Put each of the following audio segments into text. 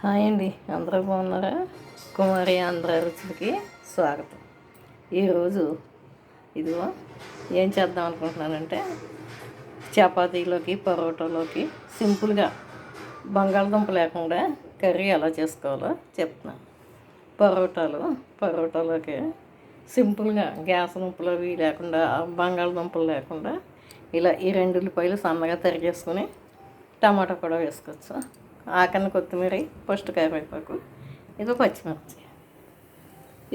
Hi అండి, అందరూ బాగున్నారా? కుమారి ఆంధ్ర రుచులకి స్వాగతం. ఈరోజు ఇదిగో ఏం చేద్దాం అనుకుంటున్నానంటే చపాతీలోకి పరోటాలోకి సింపుల్గా బంగాళదుంప లేకుండా కర్రీ ఎలా చేసుకోవాలో చెప్తున్నాను. పరోటాలోకి సింపుల్గా గ్యాస్ నొప్పులు అవి లేకుండా బంగాళదుంపలు లేకుండా ఇలా ఈ 2 ఉల్లిపాయలు సన్నగా తరిగేసుకొని టమాటా కూడా వేసుకోవచ్చు. ఆకన్న కొత్తిమీర, ఫస్ట్ కరివేపాకు, ఇదిగో పచ్చిమిర్చి,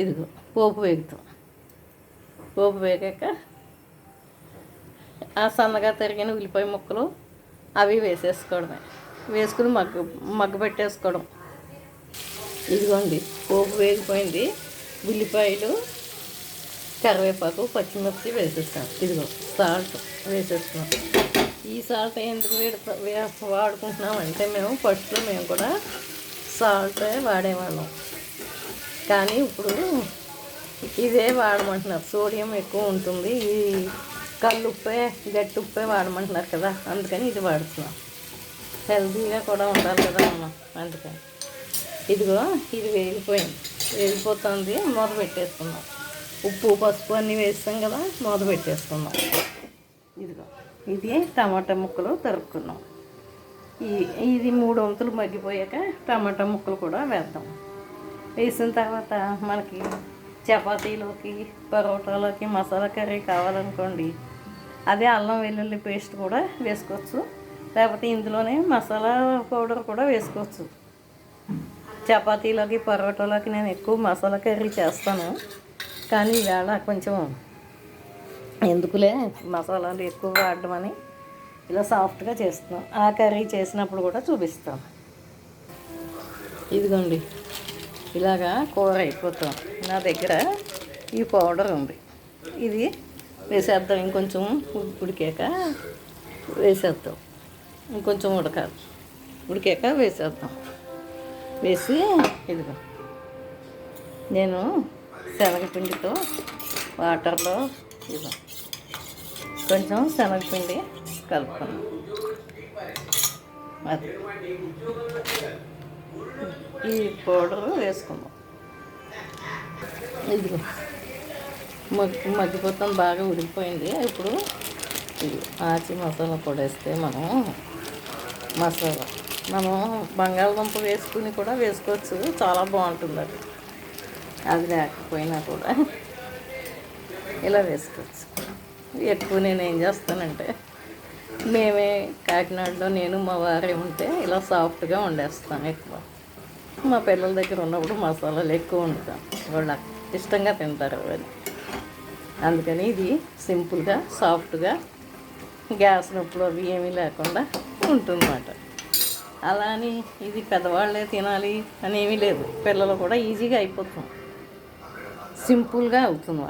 ఇదిగో పోపు వేగాక ఆ సన్నగా తరిగిన ఉల్లిపాయ ముక్కలు అవి వేసేసుకోవడమే. వేసుకుని మగ్గ పెట్టేసుకోవడం. ఇదిగోండి పోపు వేగిపోయింది. ఉల్లిపాయలు, కరివేపాకు, పచ్చిమిర్చి వేసేస్తాం. ఇదిగో సాల్ట్ వేసేస్తున్నాం. ఈ సాల్ట్ ఎందుకు వాడుకుంటున్నామంటే ఫస్ట్లో మేము కూడా సాల్ట్ వాడేవాళ్ళం, కానీ ఇప్పుడు ఇదే వాడమంటున్నారు. సోడియం ఎక్కువ ఉంటుంది, ఈ కల్లుప్పే గట్టి ఉప్పే వాడమంటున్నారు కదా, అందుకని ఇది వాడుతున్నాం. హెల్తీగా కూడా ఉండాలి కదా మనం, అందుకని. ఇదిగో ఇది వేగిపోతుంది. మూత పెట్టేసుకున్నాం. ఉప్పు పసుపు అన్నీ వేస్తాం కదా, మూత పెట్టేసుకున్నాం. ఇదిగో ఇది టమాటా ముక్కలు తరుక్కున్నాం. ఇది 3 వంతులు మగ్గిపోయాక టమాటా ముక్కలు కూడా వేద్దాం. వేసిన తర్వాత మనకి చపాతీలోకి పరోటాలోకి మసాలా కర్రీ కావాలనుకోండి, అదే అల్లం వెల్లుల్లి పేస్ట్ కూడా వేసుకోవచ్చు. లేకపోతే ఇందులోనే మసాలా పౌడర్ కూడా వేసుకోవచ్చు. చపాతీలోకి పరోటాలోకి నేను ఎక్కువ మసాలా కర్రీ చేస్తాను, కానీ ఈవేళ కొంచెం ఎందుకులే మసాలాలు ఎక్కువ వాడడం అని ఇలా సాఫ్ట్గా చేస్తున్నాం. ఆ కర్రీ చేసినప్పుడు కూడా చూపిస్తాం. ఇదిగోండి ఇలాగా కూర అయిపోతాం. నా దగ్గర ఈ పౌడర్ ఉంది, ఇది వేసేద్దాం. ఇంకొంచెం ఉడికాక వేసేద్దాం. ఇంకొంచెం ఉడికాక వేసేద్దాం. వేసి ఇదిగో నేను శనగపిండితో వాటర్లో ఇదిగో కొంచెం శనగపిండి కలుపుకున్నాం. అది ఈ పౌడర్ వేసుకుందాం. ఇదిగో మగ్గిపోతాం, బాగా ఉడికిపోయింది. ఇప్పుడు ఇది ఆచి మసాలా పొడి వేస్తే మనం బంగాళదుంప వేసుకుని కూడా వేసుకోవచ్చు, చాలా బాగుంటుంది. అది లేకపోయినా కూడా ఇలా వేసుకోవచ్చు. ఎక్కువ నేను ఏం చేస్తానంటే, మేమే కాకినాడలో నేను మా వారే ఉంటే ఇలా సాఫ్ట్గా వండేస్తాను. ఎక్కువ మా పిల్లల దగ్గర ఉన్నప్పుడు మసాలాలు ఎక్కువ వండుతాను, వాళ్ళు ఇష్టంగా తింటారు అని. అందుకని ఇది సింపుల్గా సాఫ్ట్గా గ్యాస్ నొప్పులు అవి ఏమీ లేకుండా ఉంటుందన్నమాట. అలా అని ఇది పెద్దవాళ్ళే తినాలి అని ఏమీ లేదు, పిల్లలు కూడా ఈజీగా అయిపోతుంది, సింపుల్గా అవుతుంది.